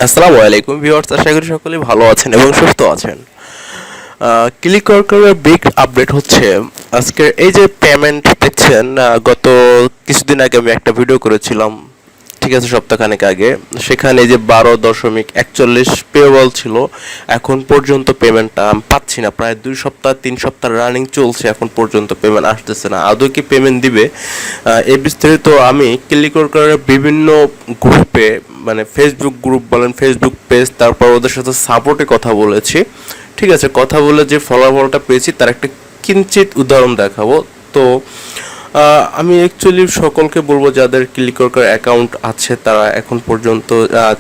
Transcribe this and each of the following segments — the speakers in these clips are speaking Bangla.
আসসালামু আলাইকুম ভিউয়ার্স, আশা করি সকলেই ভালো আছেন এবং সুস্থ আছেন। ক্লিকওয়ার্কারের বিগ আপডেট হচ্ছে আজকের এই যে পেমেন্ট দেখছেন। গত কিছুদিন আগে আমি একটা ভিডিও করেছিলাম, ঠিক আছে, সপ্তাহখানেক আগে। সেখানে যে 12.41 পেবল ছিল, এখন পর্যন্ত পেমেন্টটা আমি পাচ্ছি না। প্রায় 2 সপ্তাহ 3 সপ্তাহ রানিং চলছে, এখন পর্যন্ত পেমেন্ট আসতেছে না। আদৌ কি পেমেন্ট দিবে? এই বিস্তারিত আমি ক্লিকওয়ার্কারের বিভিন্ন গ্রুপে, মানে ফেসবুক গ্রুপ বলেন, ফেসবুক পেজ, তারপর ওদের সাথে সাপোর্টে কথা বলেছি। ঠিক আছে, কথা বলে যে ফলাফলটা পেয়েছি তার একটা কিঞ্চিত উদাহরণ দেখাবো। তো আমি অ্যাকচুয়ালি সকলকে বলবো যাদের ক্লিকওয়ার্কার অ্যাকাউন্ট আছে তারা এখন পর্যন্ত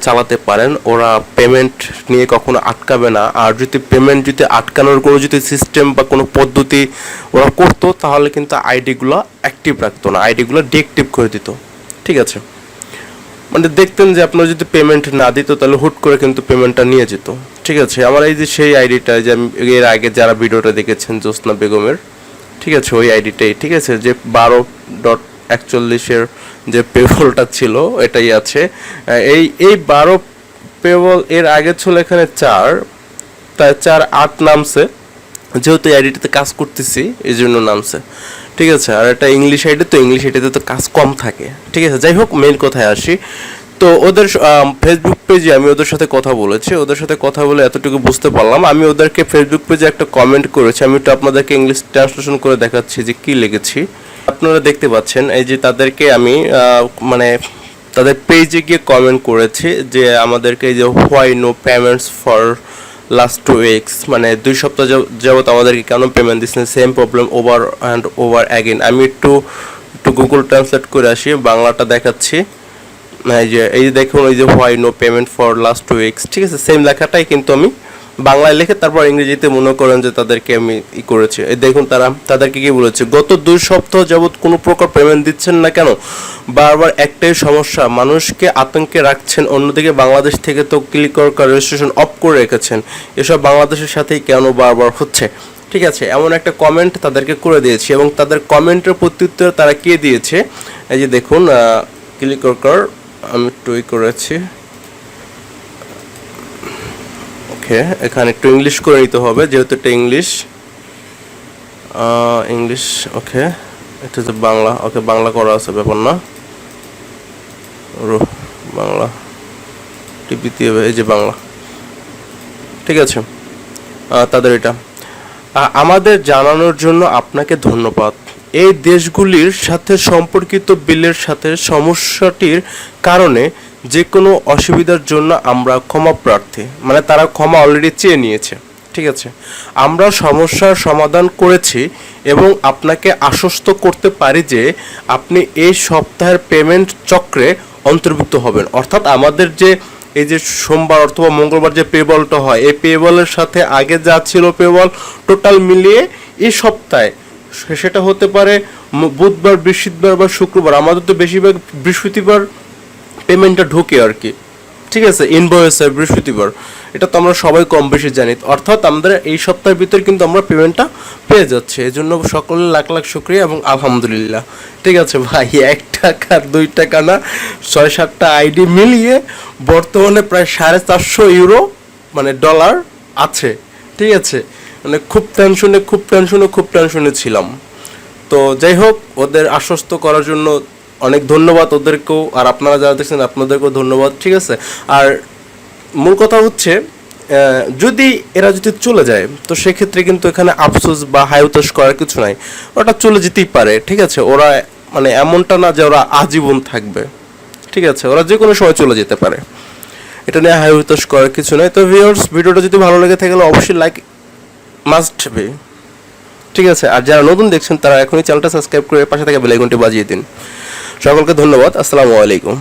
চালাতে পারেন। ওরা পেমেন্ট নিয়ে কখনো আটকাবে না। আর যদি পেমেন্ট আটকানোর কোনো সিস্টেম বা কোনো পদ্ধতি ওরা করতো, তাহলে কিন্তু আইডিগুলো অ্যাক্টিভ রাখতো না, আইডিগুলো ডিঅ্যাক্টিভ করে দিত। ঠিক আছে, মানে দেখতেন যে আপনার যদি পেমেন্ট না দিত তাহলে হুট করে কিন্তু পেমেন্টটা নিয়ে যেত। ঠিক আছে, আমার এই যে সেই আইডিটা, যে আমি এর আগে যারা ভিডিওটা দেখেছেন জ্যোৎস্না বেগমের, ঠিক আছে, ওই আইডিটাই, ঠিক আছে, যে 12.41 যে পেবলটা ছিল এটাই আছে। এই 12 পেবল এর আগে ছিল এখানে 4, তাই 4.8 নামছে, যেহেতু এই আইডিটাতে কাজ করতেছি এই জন্য নামছে। ঠিক আছে, আর এটা ইংলিশ আইডি, তো ইংলিশ আইডিতে তো কাজ কম থাকে। ঠিক আছে, যাই হোক, মেইন কথায় আসি। তো ওদের ফেসবুক পেজে আমি ওদের সাথে কথা বলেছি, ওদের সাথে কথা বলে এতটুকু বুঝতে পারলাম। আমি ওদেরকে ফেসবুক পেজে একটা কমেন্ট করেছি, আমি একটু আপনাদেরকে ইংলিশ ট্রান্সলেশন করে দেখাচ্ছি যে কী লিখেছি। আপনারা দেখতে পাচ্ছেন, এই যে তাদেরকে আমি মানে তাদের পেজে গিয়ে কমেন্ট করেছি যে আমাদেরকে এই যে why no payments for last 2 weeks, মানে 2 সপ্তাহ যাবত আমাদেরকে কেন পেমেন্ট দিচ্ছেন, same problem over and over again. আমি একটু গুগল ট্রান্সলেট করে আসি, বাংলাটা দেখাচ্ছি। এই যে দেখুন, এই যে why no payment for last 2 weeks, ঠিক আছে, সেম লেখাটাই কিন্তু আমি বাংলায় লিখে তারপর ইংরেজিতে মনে করেন যে তাদেরকে আমি করেছি। এই দেখুন তাদেরকে কি বলেছে, গত 2 সপ্তাহ যাবত কোনো প্রকার পেমেন্ট দিচ্ছেন না কেন? বারবার একটাই সমস্যা, মানুষকে আতঙ্কে রাখছেন, অন্যদিকে বাংলাদেশ থেকে তো ক্লিকওয়ার্কার রেজিস্ট্রেশন অফ করে রেখেছেন, এসব বাংলাদেশের সাথেই কেন বারবার হচ্ছে? ঠিক আছে, এমন একটা কমেন্ট তাদেরকে করে দিয়েছি এবং তাদের কমেন্টের প্রত্যুত্তর তারা কে দিয়েছে, এই যে দেখুন, ক্লিকওয়ার্কার আমি টুই করেছি। ওকে, এখানে একটু ইংলিশ করে নিতে হবে যেহেতু এটা ইংলিশ। ওকে, এটা হচ্ছে বাংলা। ওকে, বাংলা করা আছে, ব্যাপার না, বাংলা টিপিতে হবে, এই যে বাংলা। ঠিক আছে, তাদের এটা আমাদের জানানোর জন্য আপনাকে ধন্যবাদ। এই দেশগুলির সাথে সম্পর্কিত বিলের সাথে সমস্যাটির কারণে যে কোনো অসুবিধার জন্য আমরা ক্ষমা প্রার্থী, মানে তারা ক্ষমা অলরেডি চেয়ে নিয়েছে। ঠিক আছে, আমরা সমস্যার সমাধান করেছি এবং আপনাকে আশ্বস্ত করতে পারি যে আপনি এই সপ্তাহের পেমেন্ট চক্রে অন্তর্ভুক্ত হবেন। অর্থাৎ আমাদের যে এই যে সোমবার অথবা মঙ্গলবার যে পেবলটা হয়, এই পেবলের সাথে আগে যা ছিল পেবল টোটাল মিলিয়ে এই সপ্তাহে, সেটা হতে পারে বুধবার, বৃহস্পতিবার বা শুক্রবার। আমাদের তো বেশিরভাগ বৃহস্পতিবার পেমেন্টটা ঢোকে আর কি। ঠিক আছে, ইনভয়েস হয় বৃহস্পতিবার, এটা তো আমরা সবাই কম বেশি জানি। অর্থাৎ আমাদের এই সপ্তাহের ভিতরে কিন্তু আমরা পেমেন্টটা পেয়ে যাচ্ছে, এই জন্য সকলের লাখ লাখ শুক্রিয়া এবং আলহামদুলিল্লাহ। ঠিক আছে ভাই, 1 টাকা আর 2 টাকা না, 6-7টা আইডি মিলিয়ে বর্তমানে প্রায় 450 ইউরো মানে ডলার আছে। ঠিক আছে, মানে খুব টেনশনে ছিলাম। তো যাই হোক, ওদের আশ্বস্ত করার জন্য অনেক ধন্যবাদ ওদেরকেও, আর আপনারা যারা দেখছেন আপনাদেরকেও ধন্যবাদ। ঠিক আছে, আর মূল কথা হচ্ছে যদি এরা চলে যায় তো সেক্ষেত্রে কিন্তু এখানে আফসোস বা হায়তাশ করার কিছু নাই, ওটা চলে যেতেই পারে। ঠিক আছে, ওরা মানে এমনটা না যে ওরা আজীবন থাকবে। ঠিক আছে, ওরা যে কোনো সময় চলে যেতে পারে, এটা নিয়ে হায়তাশ করার কিছু নাই। তো ভিউয়ার্স, ভিডিওটা যদি ভালো লেগে থাকে অবশ্যই লাইক মাস্ট বি। ঠিক আছে, আর যারা নতুন দেখছেন তারা এখনই চ্যানেলটা সাবস্ক্রাইব করে পাশে থেকে বেল আইকনটি বাজিয়ে দিন। সকলকে ধন্যবাদ, আসসালামু আলাইকুম।